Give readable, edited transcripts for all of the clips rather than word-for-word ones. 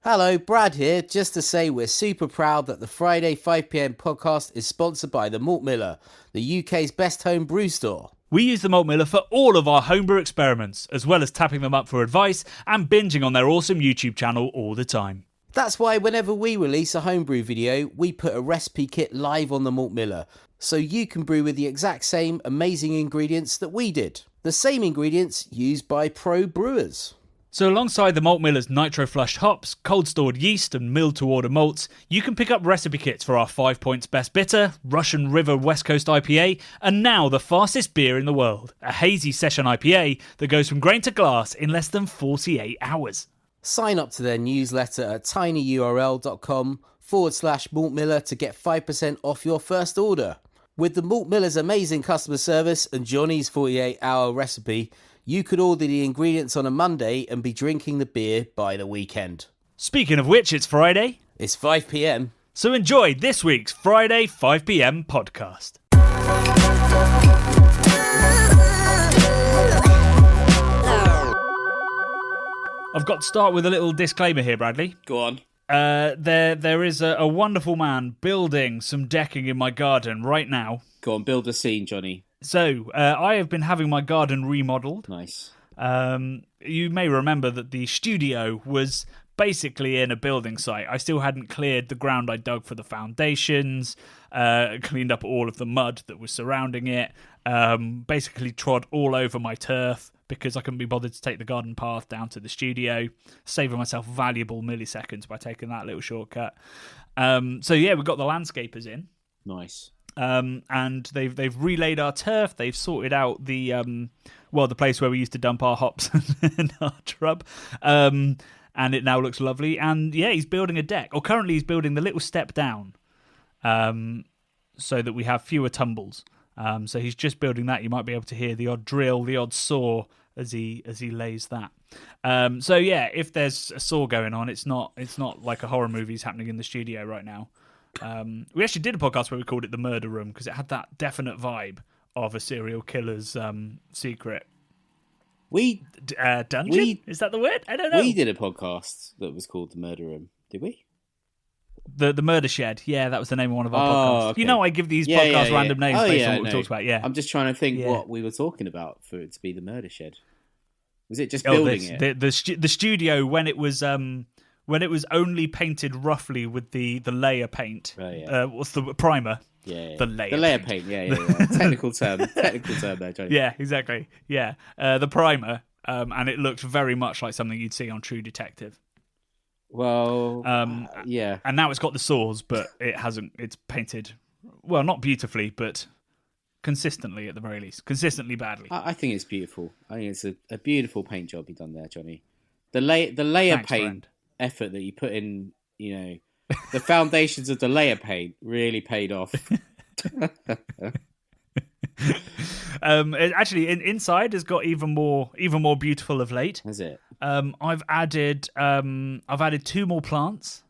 Hello, Brad here, just to say we're super proud that the Friday 5pm podcast is sponsored by the Malt Miller, the UK's best home brew store. We use the Malt Miller for all of our homebrew experiments, as well as tapping them up for advice and binging on their awesome YouTube channel all the time. That's why whenever we release a homebrew video, we put a recipe kit live on the Malt Miller, so you can brew with the exact same amazing ingredients that we did. The same ingredients used by pro brewers. So alongside the Malt Miller's nitro-flushed hops, cold-stored yeast and milled-to-order malts, you can pick up recipe kits for our 5 Points Best Bitter, Russian River West Coast IPA, and now the fastest beer in the world, a hazy session IPA that goes from grain to glass in less than 48 hours. Sign up to their newsletter at tinyurl.com/Malt Miller to get 5% off your first order. With the Malt Miller's amazing customer service and Johnny's 48-hour recipe, you could order the ingredients on a Monday and be drinking the beer by the weekend. Speaking of which, it's Friday. It's 5pm. So enjoy this week's Friday 5pm podcast. I've got to start with a little disclaimer here, Bradley. Go on. There is a wonderful man building some decking in my garden right now. Go on, build a scene, Johnny. So, I have been having my garden remodeled. Nice. You may remember that the studio was basically in a building site. I still hadn't cleared the ground I dug for the foundations, cleaned up all of the mud that was surrounding it, basically trod all over my turf because I couldn't be bothered to take the garden path down to the studio, saving myself valuable milliseconds by taking that little shortcut. So yeah, we've got the landscapers in. Nice. And they've relayed our turf. They've sorted out the place where we used to dump our hops and our shrub. And it now looks lovely. And yeah, he's building a deck. Or currently he's building the little step down, so that we have fewer tumbles. So he's just building that. You might be able to hear the odd drill, the odd saw as he lays that. So yeah, if there's a saw going on, it's not like a horror movie's happening in the studio right now. We actually did a podcast where we called it the Murder Room because it had that definite vibe of a serial killer's secret. Dungeon? Is that the word? I don't know. We did a podcast that was called the Murder Room. Did we? The Murder Shed. Yeah, that was the name of one of our podcasts. Okay. You know, I give these podcasts random names based on what we talked about. Yeah, I'm just trying to think what we were talking about for it to be the Murder Shed. Was it just building it? The studio when it was only painted roughly with the layer paint. What's the primer? Yeah. The layer paint. Yeah. Technical term there, Johnny. Yeah, exactly. Yeah, the primer, and it looked very much like something you'd see on True Detective. Well, yeah. And now it's got the saws, but it hasn't. It's painted, well, not beautifully, but consistently at the very least. Consistently badly. I think it's beautiful. I think it's a beautiful paint job you've done there, Johnny. The layer Thanks, paint friend. Effort that you put in, the foundations of the layer paint really paid off. Actually, inside has got even more beautiful of late. Has it? I've added 2 more plants.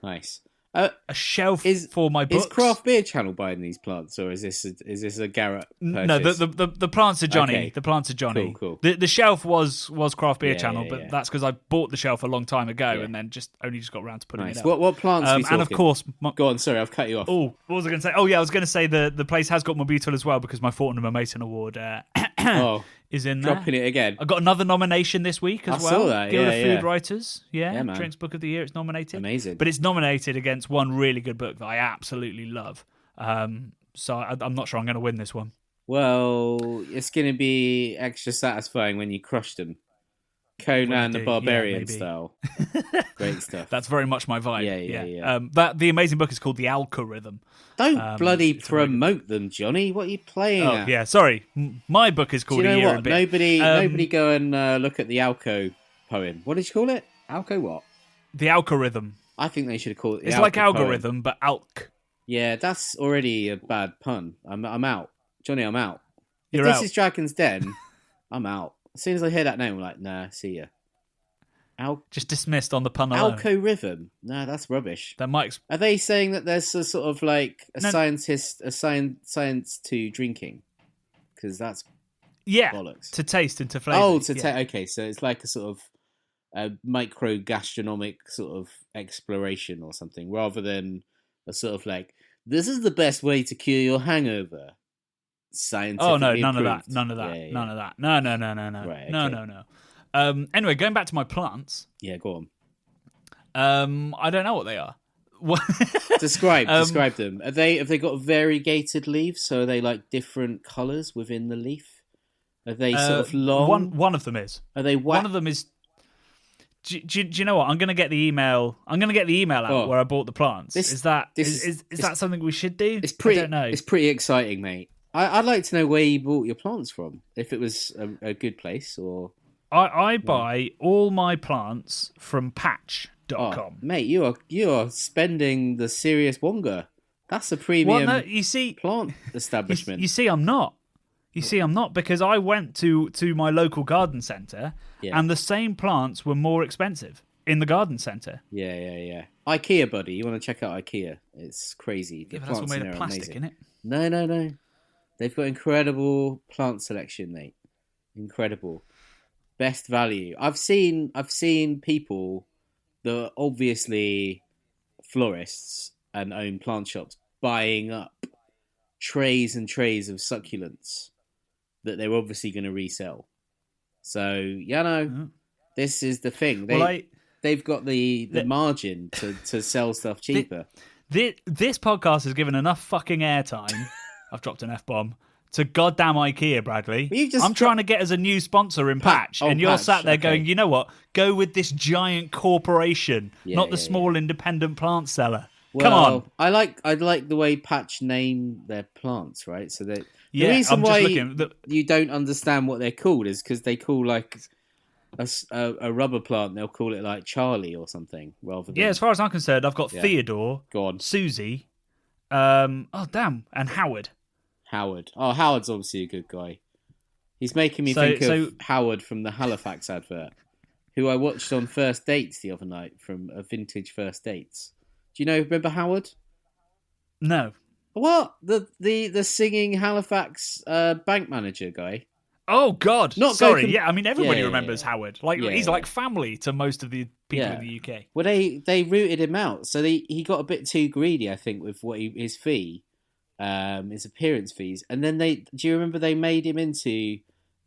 Nice. A shelf for my books. Is Craft Beer Channel buying these plants, or is this a Garrett purchase? No, the plants are Johnny. Okay. The plants are Johnny. Cool. The shelf was Craft Beer Channel, but yeah. that's because I bought the shelf a long time ago and then only just got around to putting Nice. it up. What plants are we talking? And of course... Go on, sorry, I've cut you off. Oh, what was I going to say? Oh, yeah, I was going to say the place has got more beautiful as well because my Fortnum & Mason Award is in there. Dropping it again. I got another nomination this week as well. I saw that, Guild of Food Writers. Yeah, man. Drinks Book of the Year, it's nominated. Amazing. But it's nominated against one really good book that I absolutely love. So I'm not sure I'm going to win this one. Well, it's going to be extra satisfying when you crush them. Conan the Barbarian style. Great stuff. That's very much my vibe. Yeah. The amazing book is called The Algorithm. Don't bloody promote them, Johnny. What are you playing at? Yeah, sorry. My book is called Do you know A Year what? and a Bit. Nobody go and look at the Alco poem. What did you call it? Alco what? The Algorithm. I think they should have called it the It's Alco like poem. algorithm, but alk. Yeah, that's already a bad pun. I'm out. Johnny, I'm out. You're if out. this is Dragon's Den, I'm out. As soon as I hear that name, I'm like, nah, see ya. Just dismissed on the pun alone. Alco Rhythm. Nah, that's rubbish. That might... Are they saying that there's a sort of like science to drinking? Because that's bollocks. To taste and to flavour. Oh, okay, so it's like a sort of a micro gastronomic sort of exploration or something, rather than a sort of like, this is the best way to cure your hangover. Scientifically none approved. of that. None of that. Yeah. None of that. No. Right, No, okay. no. Anyway, going back to my plants. Yeah, go on. I don't know what they are. Describe them. Have they got variegated leaves? So are they like different colours within the leaf? Are they sort of long? One of them is. Are they One of them is. Do you know what? I'm going to get the email. I'm going to get the email out where I bought the plants. Is that something we should do? It's pretty. I don't know. It's pretty exciting, mate. I'd like to know where you bought your plants from. If it was a good place, or I buy all my plants from Patch.com. Mate, you are spending the serious wonga. That's a premium plant establishment. You see, I'm not. I'm not, because I went to my local garden centre and the same plants were more expensive in the garden centre. Yeah. IKEA, buddy. You want to check out IKEA? It's crazy. But that's all made of plastic, isn't it? No. They've got incredible plant selection, mate. Incredible. Best value. I've seen people that are obviously florists and own plant shops buying up trays and trays of succulents that they're obviously going to resell. So, this is the thing. They've got the margin to sell stuff cheaper. This podcast has given enough fucking airtime. I've dropped an F-bomb. To goddamn IKEA, Bradley. I'm trying to get as a new sponsor in Patch, and you're sat there going, you know what? Go with this giant corporation, not the small independent plant seller. Well, come on. I like the way Patch name their plants, right? So that the reason I'm why just looking. You don't understand what they're called is because they call like a rubber plant. They'll call it like Charlie or something rather than. Yeah, as far as I'm concerned, I've got Theodore, Susie, and Howard. Oh, Howard's obviously a good guy. He's making me think of Howard from the Halifax advert, who I watched on First Dates the other night from a vintage First Dates. Do you remember Howard? No. What? The singing Halifax bank manager guy? Oh, God. Sorry. I mean, everybody remembers Howard. He's like family to most of the people in the UK. Well, they rooted him out. So he got a bit too greedy, I think, with his fee. His appearance fees, and then do you remember they made him into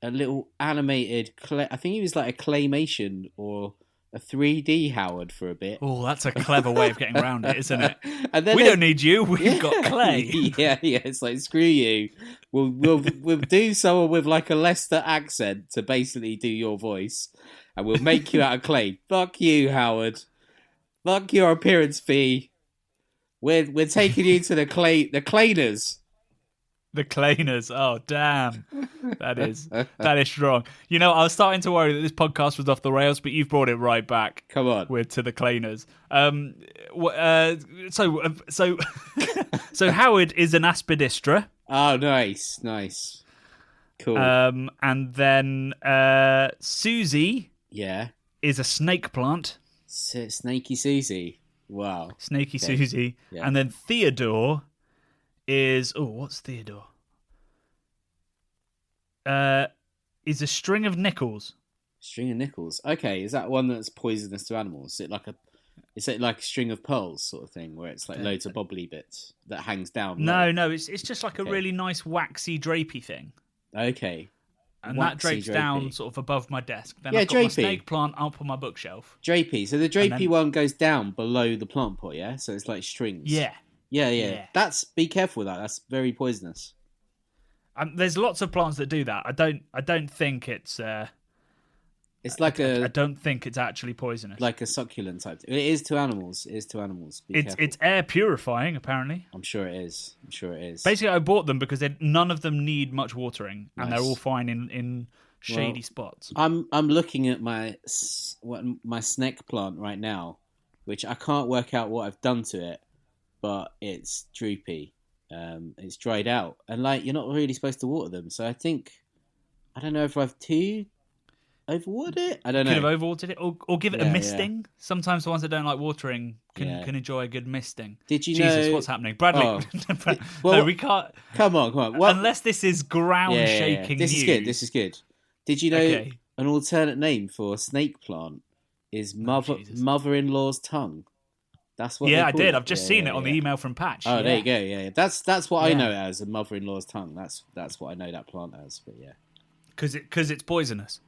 a little animated I think he was like a claymation or a 3D Howard for a bit. Oh, that's a clever way of getting around it, isn't it? And then we don't need you, we've got clay. Yeah, it's like, screw you, we'll do someone with like a Leicester accent to basically do your voice, and we'll make you out of clay. Fuck you, Howard. Fuck your appearance fee. We're taking you to the Claners. The Claners. Oh, damn. That is strong. I was starting to worry that this podcast was off the rails, but you've brought it right back. Come on. To the Claners. So Howard is an aspidistra. Oh, nice. Cool. And then Susie is a snake plant. Snaky Susie. Wow. Snaky Susie. Yeah. And then Theodore is... Oh, what's Theodore? Is a string of nickels. String of nickels. Okay, is that one that's poisonous to animals? Is it like a string of pearls sort of thing, where it's like loads of bobbly bits that hangs down? No, it's just like a really nice waxy drapey thing. Okay. And that drapes down sort of above my desk. Then I've got my snake plant up on my bookshelf. Drapey. So the drapey one goes down below the plant pot, yeah? So it's like strings. Yeah. Be careful with that. That's very poisonous. There's lots of plants that do that. I don't think it's... It's like I don't think it's actually poisonous. Like a succulent type. It is to animals. It's air purifying, apparently. I'm sure it is. Basically, I bought them because none of them need much watering, and they're all fine in shady spots. I'm looking at my snake plant right now, which I can't work out what I've done to it, but it's droopy. It's dried out, and you're not really supposed to water them. So I don't know if I've overwatered it? I don't know. Could have overwatered it, or give it a misting. Yeah. Sometimes the ones that don't like watering can enjoy a good misting. Did you Jesus, know... what's happening? Bradley, no, we can't... Come on. What... Unless this is ground-shaking news. This is good. Did you know an alternate name for a snake plant is Jesus. mother-in-law's tongue. That's what. Yeah, they I call did. it. I've just seen it on the email from Patch. Oh, there you go. Yeah, that's what I Yeah. know it as, a mother-in-law's tongue. That's what I know that plant as. But yeah, because it's poisonous.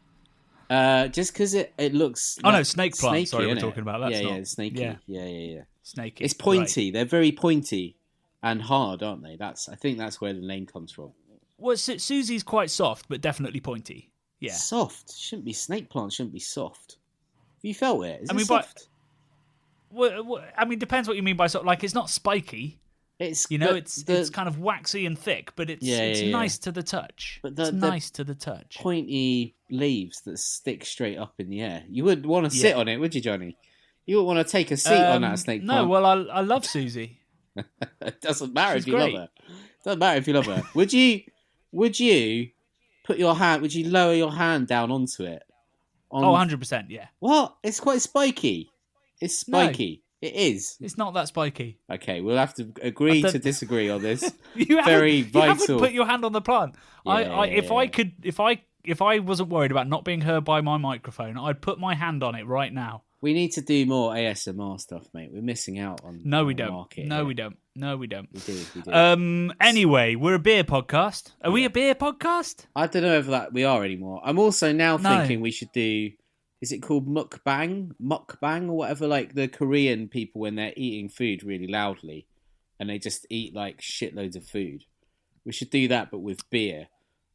Just because it looks. Oh no, snake plant. Snaky, Sorry, we're innit? talking about that. Yeah, snaky. Yeah. Snaky. It's pointy. Right. They're very pointy and hard, aren't they? I think that's where the name comes from. Well, Susie's quite soft, but definitely pointy. Yeah. Soft shouldn't be. Snake plant shouldn't be soft. Have you felt it? Is it mean, soft? Depends what you mean by soft. Like, it's not spiky. It's it's kind of waxy and thick, but it's nice to the touch. But it's nice to the touch. Pointy leaves that stick straight up in the air. You wouldn't want to sit on it, would you, Johnny? You wouldn't want to take a seat on that snake plant. No, well, I love Susie. It doesn't matter if you great. love her. Doesn't matter if you love her. Would you put your hand? Would you lower your hand down onto it? 100%, yeah. What? It's quite spiky. It's spiky. No, it is. It's not that spiky. Okay, we'll have to agree to disagree on this. You haven't put your hand on the plant. If I wasn't worried about not being heard by my microphone, I'd put my hand on it right now. We need to do more ASMR stuff, mate. We're missing out on. No, we don't. Market no, here. we don't. No, we don't. We do. Anyway, we're a beer podcast. Are we a beer podcast? I don't know if we are anymore. I'm also now thinking we should do. Is it called mukbang? Mukbang or whatever? Like the Korean people when they're eating food really loudly, and they just eat like shitloads of food. We should do that, but with beer,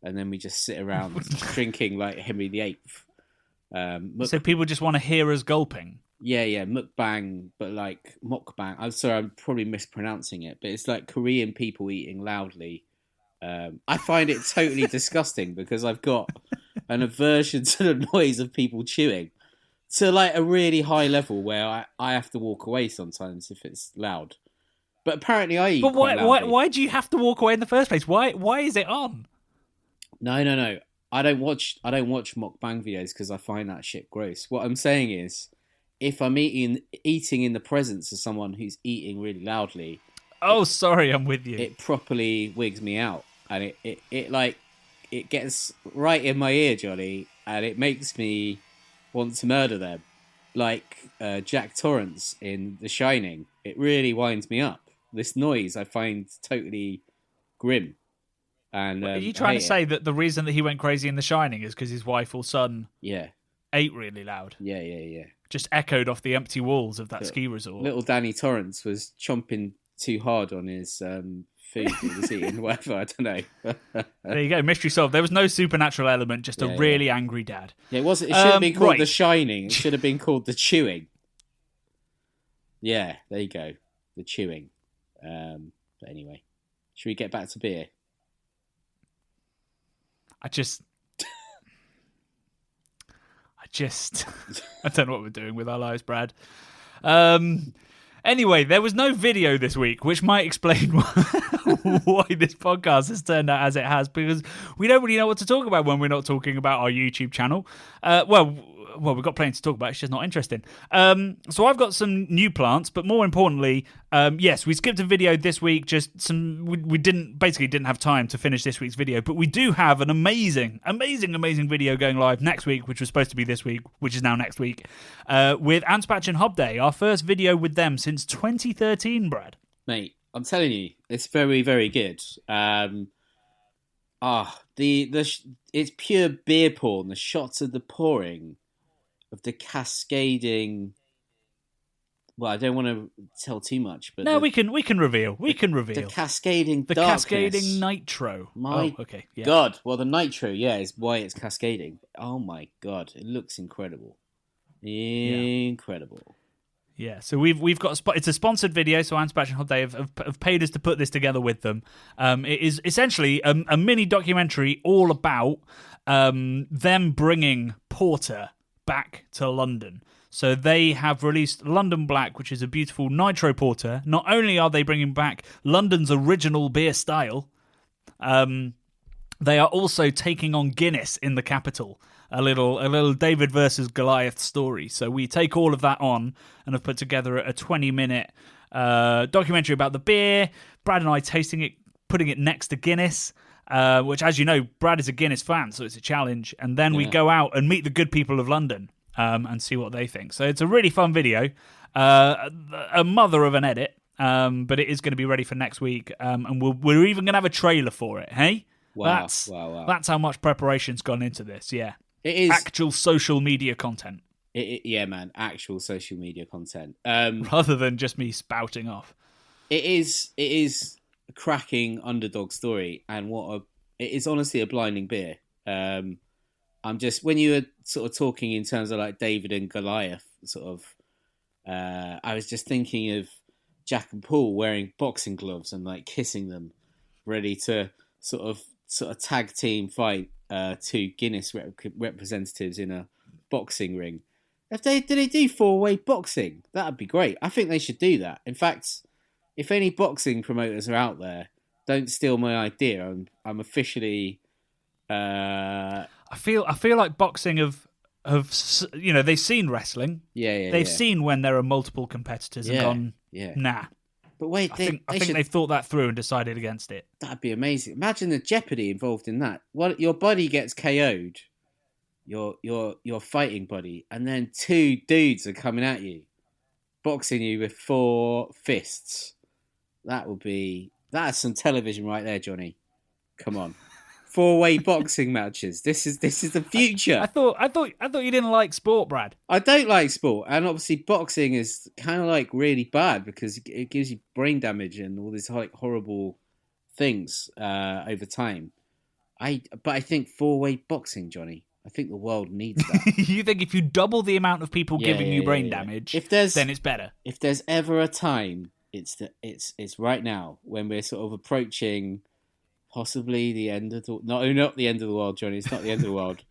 and then we just sit around drinking like Henry VIII. So people just want to hear us gulping. Yeah, mukbang, but like mukbang. I'm sorry, I'm probably mispronouncing it, but it's like Korean people eating loudly. I find it totally disgusting because I've got an aversion to the noise of people chewing to like a really high level where I have to walk away sometimes if it's loud. But apparently I eat. But why do you have to walk away in the first place? Why is it on? No. I don't watch mukbang videos because I find that shit gross. What I'm saying is, if I'm eating in the presence of someone who's eating really loudly, oh, sorry, I'm with you. It properly wigs me out, and it gets right in my ear, Johnny, and it makes me want to murder them, like Jack Torrance in The Shining. It really winds me up. This noise I find totally grim. And are you trying to say that the reason that he went crazy in The Shining is because his wife or son ate really loud? Yeah. Just echoed off the empty walls of that ski resort. Little Danny Torrance was chomping too hard on his food he was eating, whatever, I don't know. There you go, mystery solved. There was no supernatural element, just a really angry dad. Yeah, it should have been called The Shining. It should have been called The Chewing. Yeah, there you go. The Chewing. But anyway, should we get back to beer? I don't know what we're doing with our lives, Brad. Anyway, there was no video this week, which might explain why this podcast has turned out as it has, because we don't really know what to talk about when we're not talking about our YouTube channel. Well, we've got plenty to talk about. It's just not interesting. So I've got some new plants, but more importantly, yes, we skipped a video this week. We didn't have time to finish this week's video, but we do have an amazing video going live next week, which was supposed to be this week, which is now next week, with Anspach and Hobday, our first video with them since 2013, Brad. Mate, I'm telling you, it's very, very good. It's pure beer porn. The shots of the pouring, of the cascading. Well, I don't want to tell too much, but we can reveal. We can reveal the cascading. The darkness. Cascading nitro. Okay. Yeah. God, well, the nitro, is why it's cascading. Oh my God, it looks incredible. Incredible. Yeah, so we've got it's a sponsored video. So Anspach and Hobday have paid us to put this together with them. It is essentially a mini documentary all about them bringing porter back to London. So they have released London Black, which is a beautiful nitro porter. Not only are they bringing back London's original beer style, they are also taking on Guinness in the capital. A little David versus Goliath story. So we take all of that on and have put together a 20-minute documentary about the beer. Brad and I tasting it, putting it next to Guinness, which, as you know, Brad is a Guinness fan, so it's a challenge. And then we go out and meet the good people of London. and see what they think. So it's a really fun video, a mother of an edit, but it is going to be ready for next week, and we're even going to have a trailer for it. Hey, Wow. That's how much preparation's gone into this. Yeah, It is actual social media content. Yeah, man, actual social media content. Rather than just me spouting off. It is a cracking underdog story, and it is honestly a blinding beer. I'm just, when you were sort of talking in terms of like David and Goliath, sort of, I was just thinking of Jack and Paul wearing boxing gloves and like kissing them, ready to sort of tag team fight two Guinness representatives in a boxing ring. Did they do 4-way boxing? That'd be great. I think they should do that. In fact, if any boxing promoters are out there, don't steal my idea. I'm officially. I feel like boxing have they've seen wrestling. They've seen when there are multiple competitors and gone, nah. But wait, I think they've thought that through and decided against it. That'd be amazing. Imagine the jeopardy involved in that. Well, your buddy gets KO'd, your fighting buddy, and then two dudes are coming at you, boxing you with 4 fists. That's some television right there, Johnny. Come on. 4-way boxing matches. This is the future. I thought you didn't like sport, Brad. I don't like sport, and obviously boxing is kind of like really bad because it gives you brain damage and all these like horrible things over time. But I think 4-way boxing, Johnny. I think the world needs that. You think if you double the amount of people giving you brain damage, then it's better. If there's ever a time, it's right now when we're sort of approaching. Possibly the end of the... No, not the end of the world, Johnny. It's not the end of the world.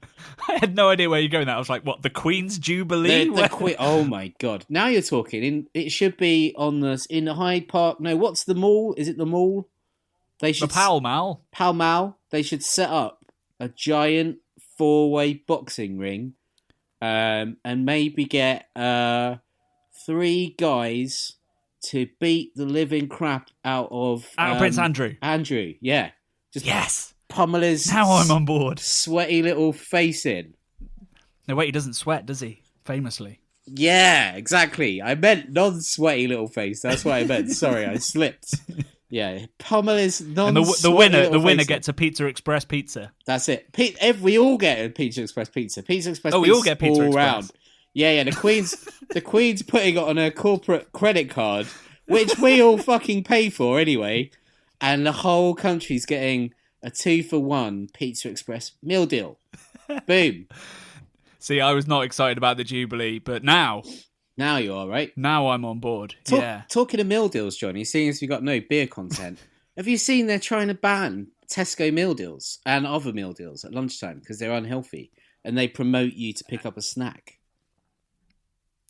I had no idea where you're going. That I was like, what, the Queen's Jubilee? Oh, my God. Now you're talking. It should be in the Hyde Park. No, what's the mall? Is it the mall? The Pall Mall. Pall Mall. They should set up a giant 4-way boxing ring and maybe get 3 guys to beat the living crap out of Prince Andrew. Andrew, yeah. Yes. Pummel his now I'm on board. Sweaty little face in. No, wait, he doesn't sweat, does he? Famously. Yeah, exactly. I meant non-sweaty little face. That's what I meant. Sorry, I slipped. Yeah, pummel his non-sweaty and the winner gets a Pizza Express pizza. That's it. We all get a Pizza Express pizza. Pizza Express. We all get Pizza Express. Round. Yeah. The Queen's putting it on her corporate credit card, which we all fucking pay for anyway. And the whole country's getting a 2-for-1 Pizza Express meal deal. Boom. See, I was not excited about the Jubilee, but now you are, right? Now I'm on board. Talking of meal deals, Johnny, seeing as we got no beer content, have you seen they're trying to ban Tesco meal deals and other meal deals at lunchtime because they're unhealthy and they promote you to pick up a snack?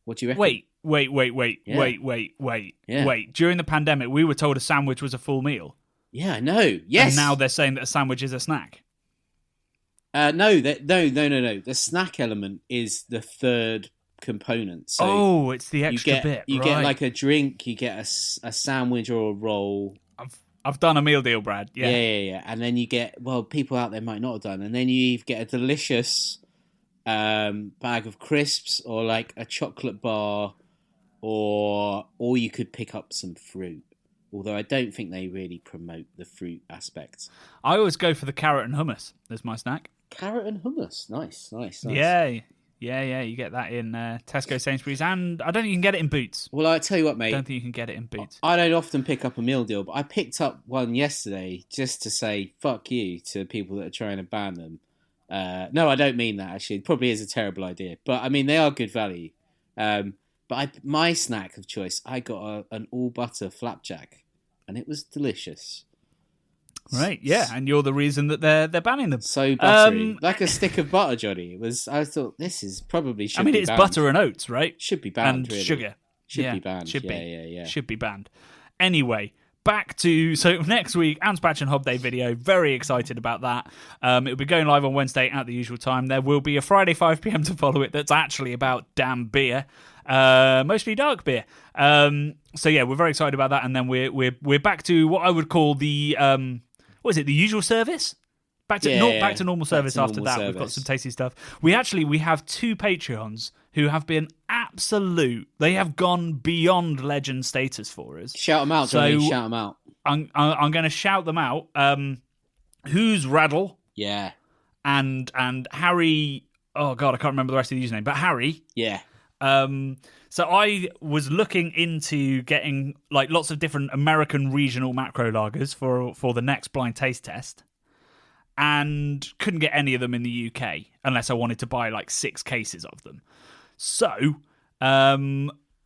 What do you reckon? Wait. Yeah. Wait. During the pandemic, we were told a sandwich was a full meal. Yeah, I know. Yes. And now they're saying that a sandwich is a snack. No. The snack element is the third component. So it's the extra bit. You get like a drink, you get a sandwich or a roll. I've done a meal deal, Brad. Yeah. And then you get, people out there might not have done, and then you get a delicious bag of crisps or like a chocolate bar, or you could pick up some fruit. Although I don't think they really promote the fruit aspect. I always go for the carrot and hummus as my snack. Carrot and hummus, nice. Yeah. You get that in Tesco, Sainsbury's, and I don't think you can get it in Boots. Well, I tell you what, mate. I don't think you can get it in Boots. I don't often pick up a meal deal, but I picked up one yesterday just to say fuck you to people that are trying to ban them. No, I don't mean that, actually. It probably is a terrible idea. But, I mean, they are good value. But my snack of choice, I got an all-butter flapjack, and it was delicious. Right, yeah, and you're the reason that they're banning them. So buttery. Like a stick of butter, Johnny. I thought, this is probably should be banned. It's butter and oats, right? Should be banned, and really. Should be banned. Should be. Yeah. Should be banned. Anyway, back to... So next week, Anspach and Hobday video. Very excited about that. It'll be going live on Wednesday at the usual time. There will be a Friday 5pm to follow it that's actually about damn beer. Mostly dark beer. So yeah, we're very excited about that. And then we're back to what I would call the... what is it? The usual service? Back to normal service after that. We've got some tasty stuff. We have 2 Patreons who have been they have gone beyond legend status for us. Shout them out, Johnny. Shout them out. I'm going to shout them out. Who's Raddle? Yeah. And Harry. Oh God, I can't remember the rest of the username, but Harry. Yeah. So I was looking into getting like lots of different American regional macro lagers for the next blind taste test, and couldn't get any of them in the UK unless I wanted to buy like 6 cases of them. So,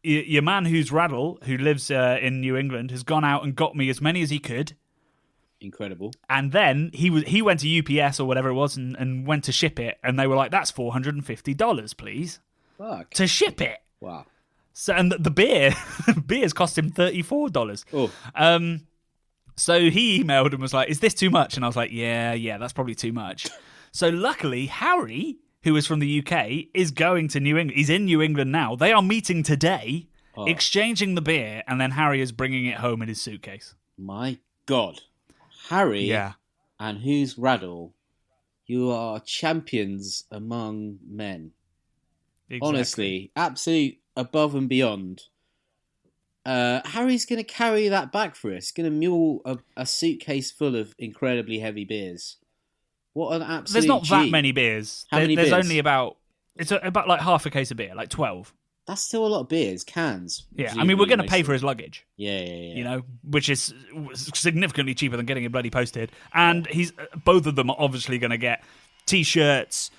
your man who's Raddle, who lives in New England, has gone out and got me as many as he could. Incredible. And then he went to UPS or whatever it was and went to ship it, and they were like, "That's $450, please." Fuck. To ship it. Wow. So, and the beers cost him $34. Oh. So he emailed and was like, "Is this too much?" And I was like, "Yeah, that's probably too much." So luckily, Harry, who is from the UK, is going to New England. He's in New England now. They are meeting today, exchanging the beer, and then Harry is bringing it home in his suitcase. My God. Harry and who's Raddle, you are champions among men. Exactly. Honestly, absolute above and beyond. Harry's going to carry that back for us. Going to mule a suitcase full of incredibly heavy beers. What an absolute There's not G. that many beers. How many There's beers? only about like half a case of beer, like 12. That's still a lot of beers, cans. Yeah, I mean, we're going to pay for his luggage. Yeah. You know, which is significantly cheaper than getting it bloody posted. And both of them are obviously going to get T-shirts,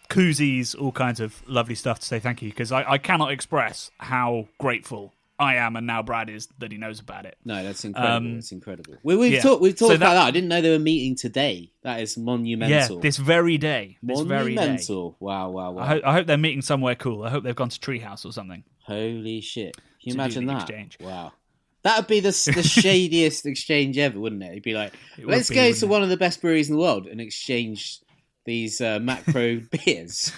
koozies, all kinds of lovely stuff to say thank you, because I cannot express how grateful I am, and now Brad is, that he knows about it. No, that's incredible. It's incredible. We've talked about that. I didn't know they were meeting today. That is monumental. Yeah, this very day. Monumental. Wow. I hope they're meeting somewhere cool. I hope they've gone to Treehouse or something. Holy shit. Can you imagine that? Exchange. Wow. That would be the shadiest exchange ever, wouldn't it? It'd be like, let's go to one of the best breweries in the world and exchange these macro beers.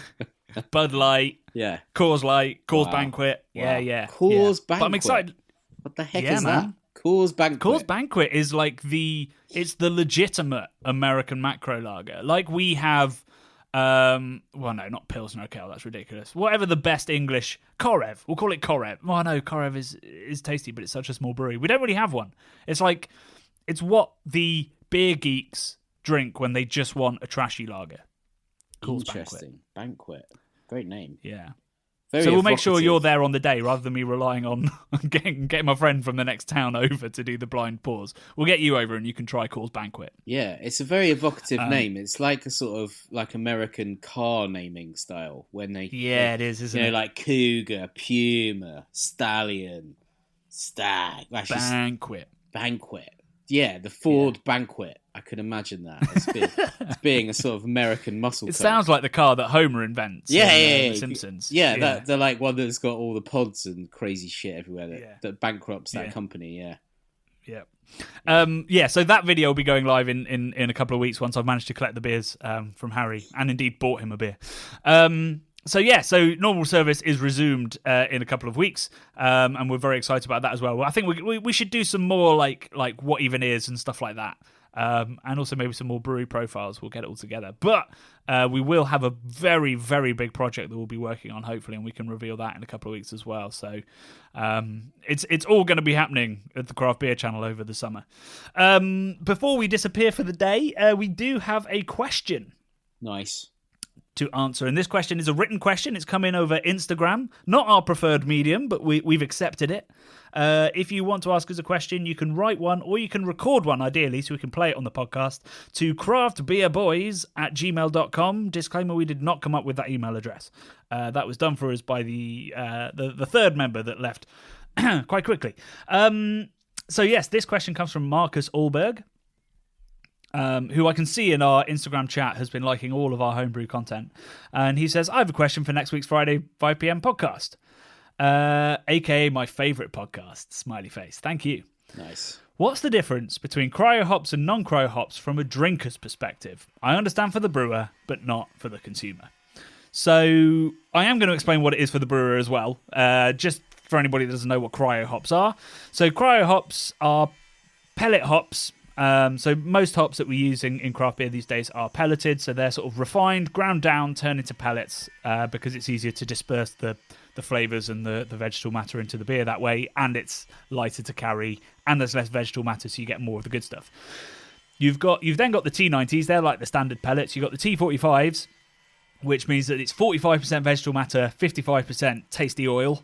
Bud Light. Yeah. Coors Light. Coors Wow. Banquet. Wow. Yeah. Coors Banquet. But I'm excited. What the heck is that? Man. Coors Banquet. Coors Banquet is like it's the legitimate American macro lager. Like we have, well, no, not Pilsner Urquell, that's ridiculous. Whatever the best English, Korev. We'll call it Korev. Well, no, Korev is tasty, but it's such a small brewery. We don't really have one. It's what the beer geeks drink when they just want a trashy lager. Coors Interesting. Banquet. Great name. Yeah. Very so we'll make evocative. sure you're there on the day rather than me relying on getting my friend from the next town over to do the blind pours. We'll get you over and you can try Coors Banquet. Yeah, it's a very evocative name. It's like a sort of like American car naming style when they it is, isn't it? Like Cougar, Puma, Stallion, Stag, Banquet. Yeah, the Ford Banquet. I could imagine that as being a sort of American muscle car. It sounds like the car that Homer invents. Yeah. The Simpsons. Yeah, they're like one that's got all the pods and crazy shit everywhere that bankrupts that company. Yeah. So that video will be going live in a couple of weeks once I've managed to collect the beers from Harry and indeed bought him a beer. So normal service is resumed in a couple of weeks, and we're very excited about that as well. I think we should do some more like what even is and stuff like that. And also maybe some more brewery profiles. We'll get it all together. But we will have a very, very big project that we'll be working on, hopefully, and we can reveal that in a couple of weeks as well. So it's all going to be happening at the Craft Beer channel over the summer. Before we disappear for the day, we do have a question. Nice. To answer, and this question is a written question. It's come in over Instagram, not our preferred medium, but we've accepted it. If you want to ask us a question, you can write one or you can record one, ideally, so we can play it on the podcast, to craftbeerboys@gmail.com. Disclaimer, we did not come up with that email address. That was done for us by the third member that left quite quickly. So yes, this question comes from Marcus Allberg, who I can see in our Instagram chat has been liking all of our homebrew content. And he says, I have a question for next week's Friday 5 p.m. podcast, aka my favourite podcast, smiley face. Thank you. Nice. What's the difference between cryo hops and non-cryo hops from a drinker's perspective? I understand for the brewer, but not for the consumer. So I am going to explain what it is for the brewer as well, just for anybody that doesn't know what cryo hops are. So cryo hops are pellet hops So most hops that we use in craft beer these days are pelleted, so they're sort of refined, ground down, turned into pellets because it's easier to disperse the flavours and the vegetable matter into the beer that way, and it's lighter to carry, and there's less vegetable matter, so you get more of the good stuff. You've then got the T90s, they're like the standard pellets. You've got the T45s, which means that it's 45% vegetable matter, 55% tasty oil,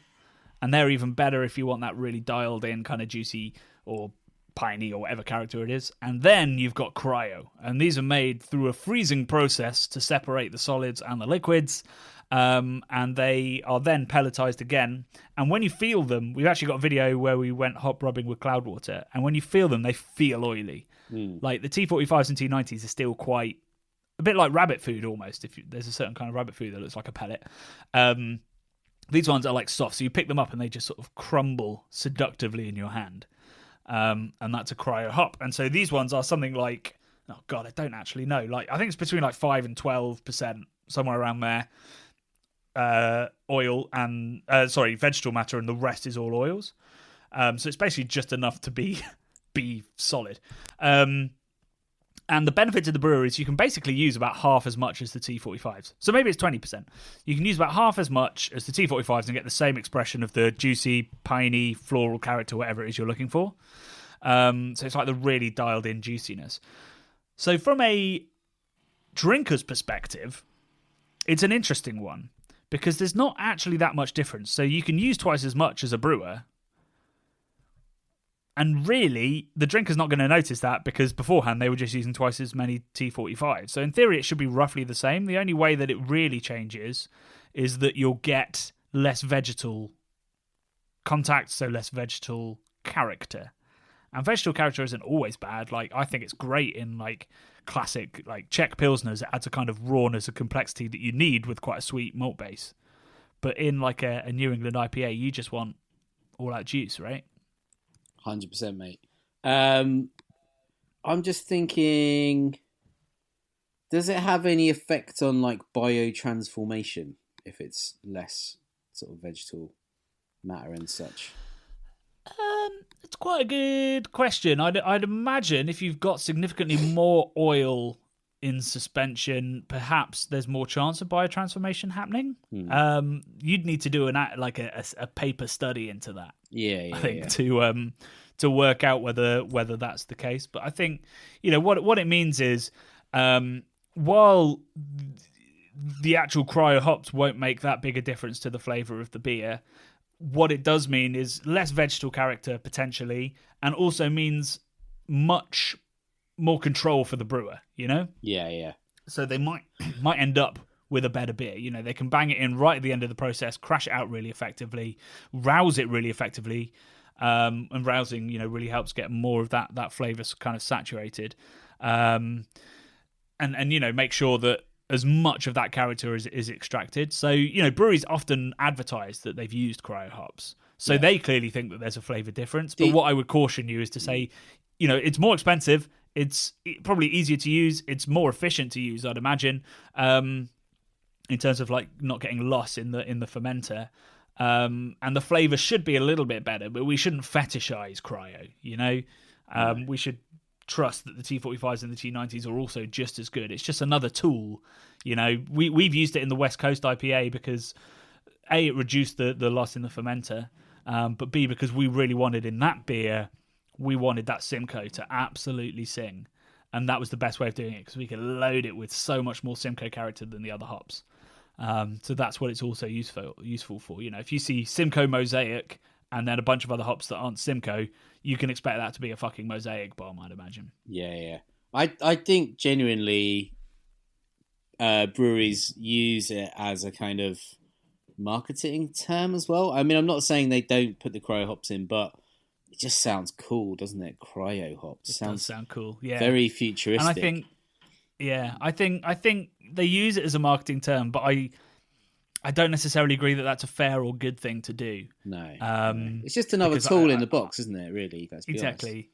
and they're even better if you want that really dialed in kind of juicy or piney or whatever character it is. And then you've got Cryo, and these are made through a freezing process to separate the solids and the liquids, and they are then pelletized again. And when you feel them, we've actually got a video where we went hop rubbing with cloud water, and when you feel them, they feel oily. Like the T45s and T90s are still quite a bit like rabbit food almost. There's a certain kind of rabbit food that looks like a pellet. These ones are like soft, so you pick them up and they just sort of crumble seductively in your hand. And that's a Cryo hop. And so these ones are something like, oh god, I don't actually know. Like I think it's between like 5 and 12%, somewhere around there. Oil and vegetable matter, and the rest is all oils. So it's basically just enough to be solid. And the benefit to the brewer is you can basically use about half as much as the T45s. So maybe it's 20%. You can use about half as much as the T45s and get the same expression of the juicy, piney, floral character, whatever it is you're looking for. So it's like the really dialed in juiciness. So from a drinker's perspective, it's an interesting one because there's not actually that much difference. So you can use twice as much as a brewer, and really, the drinker's not going to notice that because beforehand they were just using twice as many T45s. So in theory, it should be roughly the same. The only way that it really changes is that you'll get less vegetal contact, so less vegetal character. And vegetal character isn't always bad. Like I think it's great in like classic like Czech Pilsners. It adds a kind of rawness, a complexity that you need with quite a sweet malt base. But in like a New England IPA, you just want all that juice, right? 100%, mate. I'm just thinking, does it have any effect on like biotransformation if it's less sort of vegetal matter and such? It's quite a good question. I'd imagine if you've got significantly more oil in suspension, perhaps there's more chance of biotransformation happening. You'd need to do a paper study into that. I think to work out whether that's the case. But I think what it means is while the actual Cryo hops won't make that big a difference to the flavour of the beer, what it does mean is less vegetal character potentially, and also means much more control for the brewer, So they might end up with a better beer. They can bang it in right at the end of the process, crash it out really effectively, rouse it really effectively, and rousing, really helps get more of that flavour kind of saturated, and make sure that as much of that character is extracted. So, breweries often advertise that they've used Cryo hops. So they clearly think that there's a flavour difference. But what I would caution you is to say, it's more expensive. It's probably easier to use. It's more efficient to use, I'd imagine, in terms of like not getting lost in the fermenter. And the flavour should be a little bit better, but we shouldn't fetishize Cryo, We should trust that the T45s and the T90s are also just as good. It's just another tool. We've used it in the West Coast IPA because A, it reduced the loss in the fermenter, but B, because we really wanted in that beer, we wanted that Simcoe to absolutely sing. And that was the best way of doing it because we could load it with so much more Simcoe character than the other hops. So that's what it's also useful for. If you see Simcoe Mosaic and then a bunch of other hops that aren't Simcoe, you can expect that to be a fucking Mosaic bomb, I'd imagine. Yeah. I think genuinely breweries use it as a kind of marketing term as well. I mean, I'm not saying they don't put the Cryo hops in, but it just sounds cool, doesn't it? Cryo hops. It does sound cool, yeah. Very futuristic. And I think they use it as a marketing term, but I don't necessarily agree that that's a fair or good thing to do. No. It's just another tool in the box, isn't it? Really, let's be exactly. honest.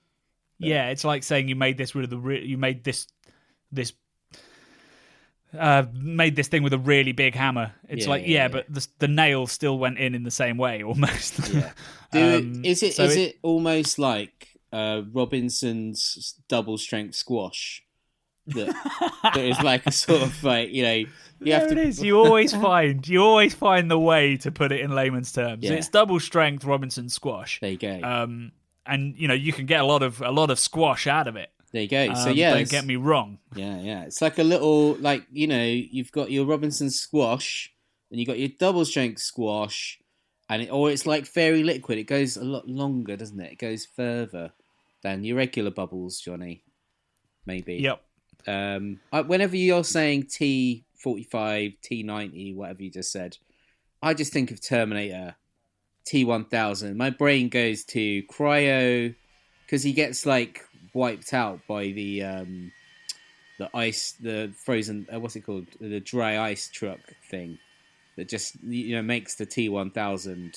Yeah, it's like saying you made this made this thing with a really big hammer. It's but the nail still went in the same way almost. Yeah. Is it almost like Robinson's double strength squash. That is like a sort of like, you know, you have to. It is. You always find the way to put it in layman's terms. Yeah. It's double strength Robinson squash. There you go. And you know you can get a lot of squash out of it. There you go. So don't get me wrong. Yeah. It's like a little, like, you know, you've got your Robinson squash, and you got your double strength squash, or it's like fairy liquid. It goes a lot longer, doesn't it? It goes further than your regular bubbles, Johnny. Maybe. Yep. Whenever you're saying T45, T90, whatever you just said, I just think of Terminator, T1000. My brain goes to Cryo, because he gets like wiped out by the ice, the frozen, what's it called, the dry ice truck thing that just, you know, makes the T1000.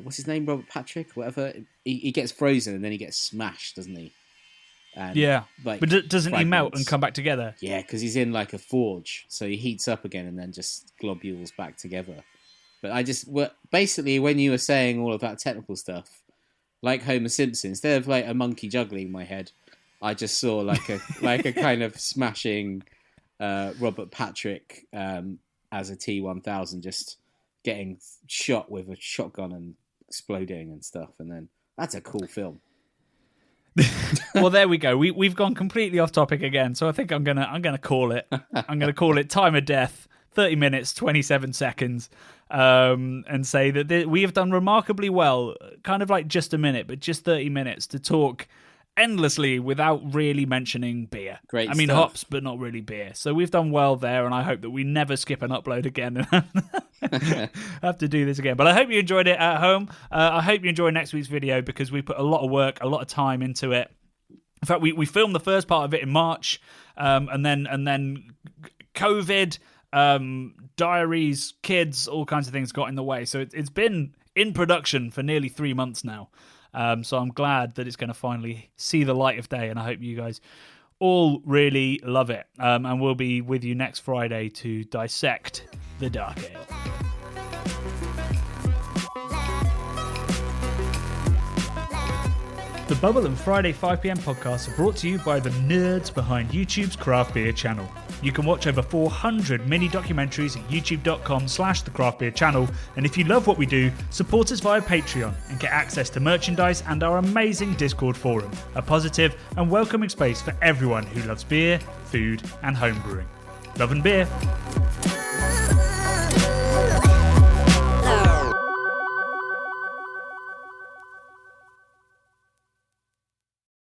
What's his name? Robert Patrick, whatever. He gets frozen and then he gets smashed, doesn't he? And, yeah, like, but doesn't fragments. he melt and come back together? Yeah, because he's in like a forge, so he heats up again and then just globules back together. But basically, when you were saying all of that technical stuff, like Homer Simpson, instead of like a monkey juggling in my head, I just saw like a kind of smashing Robert Patrick as a T1000, just getting shot with a shotgun and exploding and stuff. And then that's a cool film. Well, there we go. We've gone completely off topic again. So I think I'm gonna call it. I'm gonna call it time of death. 30 minutes, 27 seconds, and say that we have done remarkably well. Kind of like just a minute, but just 30 minutes to talk endlessly without really mentioning beer. Great. I mean, stuff. hops, but not really beer. So we've done well there, and I hope that we never skip an upload again and have to do this again. But I hope you enjoyed it at home. I hope you enjoy next week's video, because we put a lot of work, a lot of time into it. In fact, we filmed the first part of it in March, and then COVID, diaries, kids, all kinds of things got in the way. So it's been in production for nearly 3 months now. So I'm glad that it's going to finally see the light of day, and I hope you guys all really love it. And we'll be with you next Friday to dissect the Dark Ale. The Bubble and Friday 5pm podcasts are brought to you by the nerds behind YouTube's craft beer channel. You can watch over 400 mini documentaries at youtube.com/the craft beer channel. And if you love what we do, support us via Patreon and get access to merchandise and our amazing Discord forum, a positive and welcoming space for everyone who loves beer, food and homebrewing. Love and beer.